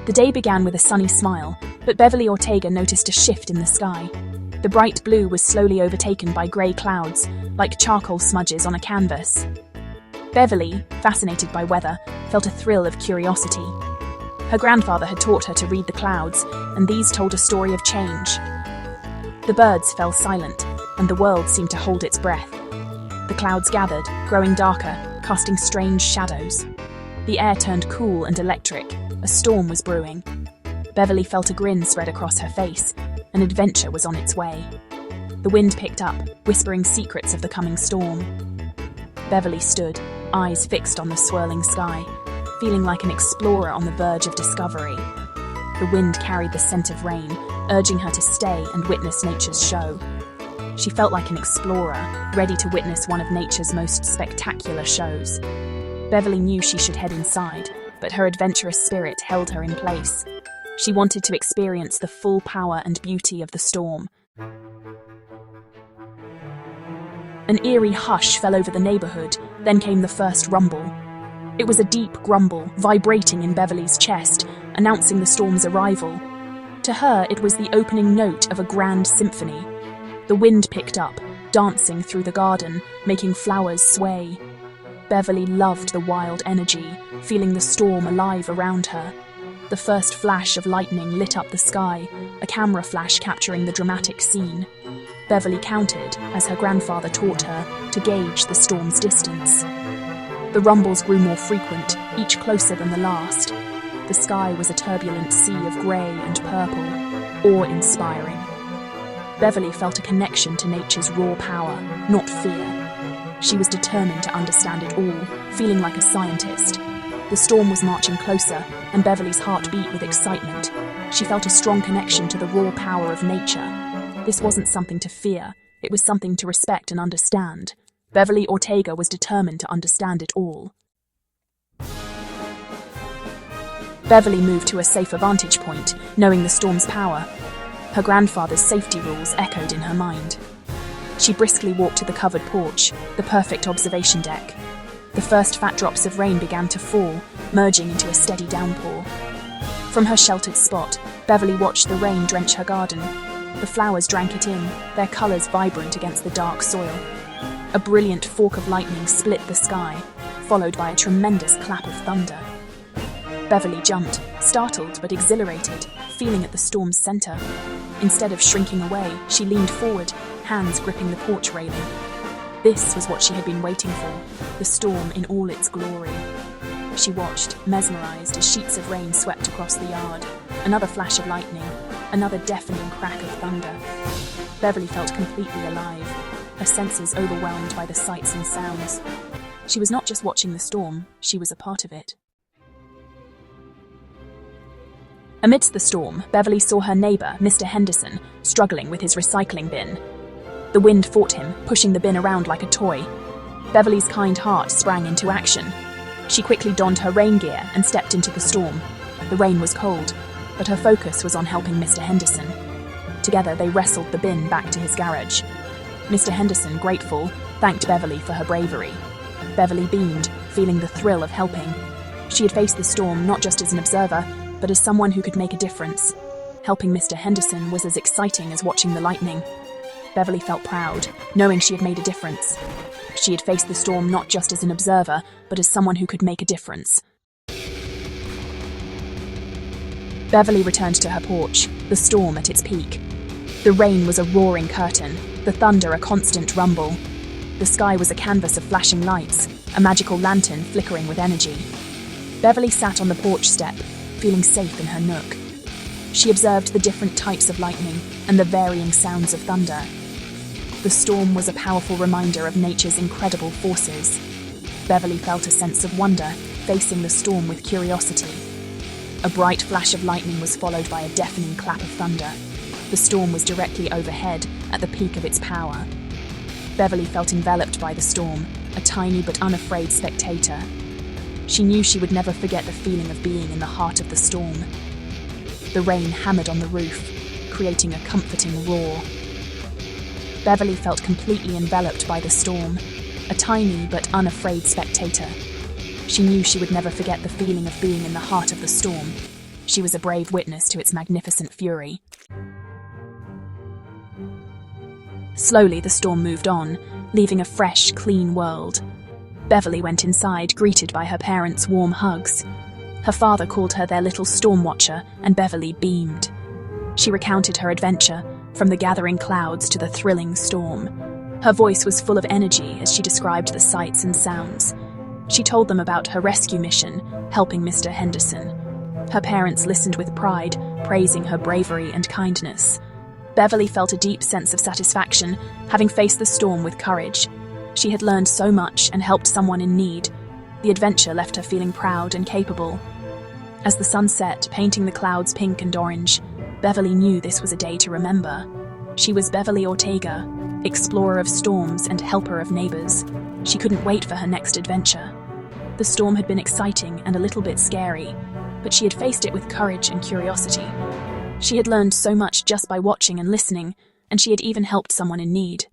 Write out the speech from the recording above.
The day began with a sunny smile, but Beverly Ortega noticed a shift in the sky. The bright blue was slowly overtaken by grey clouds, like charcoal smudges on a canvas. Beverly, fascinated by weather, felt a thrill of curiosity. Her grandfather had taught her to read the clouds, and these told a story of change. The birds fell silent, and the world seemed to hold its breath. The clouds gathered, growing darker, casting strange shadows. The air turned cool and electric. A storm was brewing. Beverly felt a grin spread across her face. An adventure was on its way. The wind picked up, whispering secrets of the coming storm. Beverly stood, eyes fixed on the swirling sky, feeling like an explorer on the verge of discovery. The wind carried the scent of rain, urging her to stay and witness nature's show. She felt like an explorer, ready to witness one of nature's most spectacular shows. Beverly knew she should head inside, but her adventurous spirit held her in place. She wanted to experience the full power and beauty of the storm. An eerie hush fell over the neighborhood, then came the first rumble. It was a deep grumble, vibrating in Beverly's chest, announcing the storm's arrival. To her, it was the opening note of a grand symphony. The wind picked up, dancing through the garden, making flowers sway. Beverly loved the wild energy, feeling the storm alive around her. The first flash of lightning lit up the sky, a camera flash capturing the dramatic scene. Beverly counted, as her grandfather taught her, to gauge the storm's distance. The rumbles grew more frequent, each closer than the last. The sky was a turbulent sea of grey and purple, awe-inspiring. Beverly felt a connection to nature's raw power, not fear. She was determined to understand it all, feeling like a scientist. The storm was marching closer, and Beverly's heart beat with excitement. She felt a strong connection to the raw power of nature. This wasn't something to fear, it was something to respect and understand. Beverly Ortega was determined to understand it all. Beverly moved to a safer vantage point, knowing the storm's power. Her grandfather's safety rules echoed in her mind. She briskly walked to the covered porch, the perfect observation deck. The first fat drops of rain began to fall, merging into a steady downpour. From her sheltered spot, Beverly watched the rain drench her garden. The flowers drank it in, their colours vibrant against the dark soil. A brilliant fork of lightning split the sky, followed by a tremendous clap of thunder. Beverly jumped, startled but exhilarated, feeling at the storm's centre. Instead of shrinking away, she leaned forward, hands gripping the porch railing. This was what she had been waiting for, the storm in all its glory. She watched, mesmerized, as sheets of rain swept across the yard. Another flash of lightning, another deafening crack of thunder. Beverly felt completely alive, her senses overwhelmed by the sights and sounds. She was not just watching the storm, she was a part of it. Amidst the storm, Beverly saw her neighbor, Mr. Henderson, struggling with his recycling bin. The wind fought him, pushing the bin around like a toy. Beverly's kind heart sprang into action. She quickly donned her rain gear and stepped into the storm. The rain was cold, but her focus was on helping Mr. Henderson. Together, they wrestled the bin back to his garage. Mr. Henderson, grateful, thanked Beverly for her bravery. Beverly beamed, feeling the thrill of helping. She had faced the storm not just as an observer, but as someone who could make a difference. Helping Mr. Henderson was as exciting as watching the lightning. Beverly felt proud, knowing she had made a difference. She had faced the storm not just as an observer, but as someone who could make a difference. Beverly returned to her porch, the storm at its peak. The rain was a roaring curtain, the thunder a constant rumble. The sky was a canvas of flashing lights, a magical lantern flickering with energy. Beverly sat on the porch step, feeling safe in her nook. She observed the different types of lightning and the varying sounds of thunder. The storm was a powerful reminder of nature's incredible forces. Beverly felt a sense of wonder, facing the storm with curiosity. A bright flash of lightning was followed by a deafening clap of thunder. The storm was directly overhead, at the peak of its power. Beverly felt enveloped by the storm, a tiny but unafraid spectator. She knew she would never forget the feeling of being in the heart of the storm. The rain hammered on the roof, creating a comforting roar. Beverly felt completely enveloped by the storm, a tiny but unafraid spectator. She knew she would never forget the feeling of being in the heart of the storm. She was a brave witness to its magnificent fury. Slowly, the storm moved on, leaving a fresh, clean world. Beverly went inside, greeted by her parents' warm hugs. Her father called her their little storm watcher, and Beverly beamed. She recounted her adventure, from the gathering clouds to the thrilling storm. Her voice was full of energy as she described the sights and sounds. She told them about her rescue mission, helping Mr. Henderson. Her parents listened with pride, praising her bravery and kindness. Beverly felt a deep sense of satisfaction, having faced the storm with courage. She had learned so much and helped someone in need. The adventure left her feeling proud and capable. As the sun set, painting the clouds pink and orange, Beverly knew this was a day to remember. She was Beverly Ortega, explorer of storms and helper of neighbors. She couldn't wait for her next adventure. The storm had been exciting and a little bit scary, but she had faced it with courage and curiosity. She had learned so much just by watching and listening, and she had even helped someone in need.